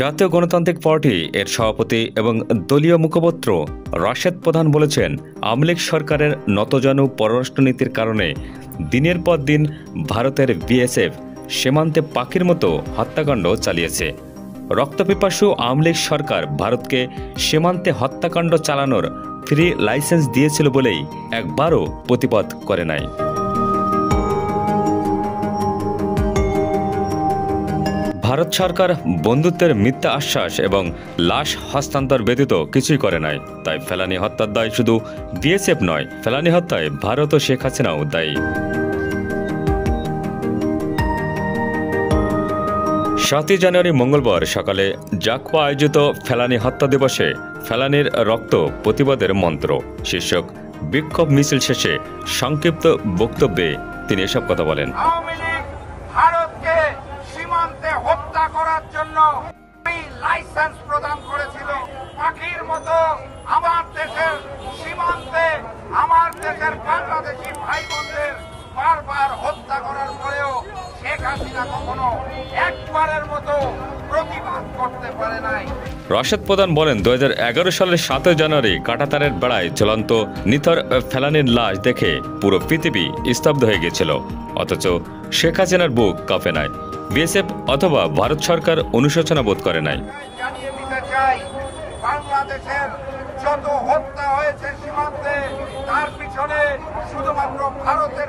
জাতীয় গণতান্ত্রিক পার্টি এর সভাপতি এবং দলীয় মুখপাত্র রাশেদ প্রধান বলেছেন, আওয়ামী লীগ সরকারের নতজানু পররাষ্ট্রনীতির কারণে দিনের পর দিন ভারতের বিএসএফ সীমান্তে পাখির মতো হত্যাকাণ্ড চালিয়েছে। রক্তপিপাসু আওয়ামী লীগ সরকার ভারতকে সীমান্তে হত্যাকাণ্ড চালানোর ফ্রি লাইসেন্স দিয়েছিল বলেই একবারও প্রতিবাদ করে নাই। ভারত সরকার বন্ধুত্বের মিথ্যা আশ্বাস এবং লাশ হস্তান্তর ব্যতীত কিছুই করে নাই। তাই ফেলানী হত্যার দায় শুধু বিএসএফ নয়, ফেলানী হত্যায় ভারত ও শেখ হাসিনাও দায়ী। 7 জানুয়ারি মঙ্গলবার সকালে জাকপা আয়োজিত ফেলানী হত্যা দিবসে ফেলানীর রক্ত প্রতিবাদের মন্ত্র শীর্ষক বিক্ষোভ মিছিল শেষে সংক্ষিপ্ত বক্তব্যে তিনি এসব কথা বলেন। ভারতকে সীমান্তে হত্যা করার জন্য লাইসেন্স প্রদান করেছিল। পাখির মতো আমার দেশের সীমান্তে আমার দেশের বাংলাদেশি ভাই বোনদের বারবার হত্যা করার পরেও শেখ হাসিনা কখনো একবারের মতো প্রতিবাদ করতে পারে নাই। রাশেদ প্রধান বলেন, 2011 সালের 7 জানুয়ারি কাঁটাতারের বেড়ায় ঝুলন্ত নিথর ফেলানীর লাশ দেখে পুরো পৃথিবী স্তব্ধ হয়ে গিয়েছিল, অথচ শেখ হাসিনার বুক কাঁপে নাই। বিএসএফ অথবা ভারত সরকার অনুশোচনা বোধ করে নাই। জানিয়ে দিতে চাই, বাংলাদেশের যত হত্যা হয়েছে সীমান্তে তার পিছনে শুধুমাত্র ভারতের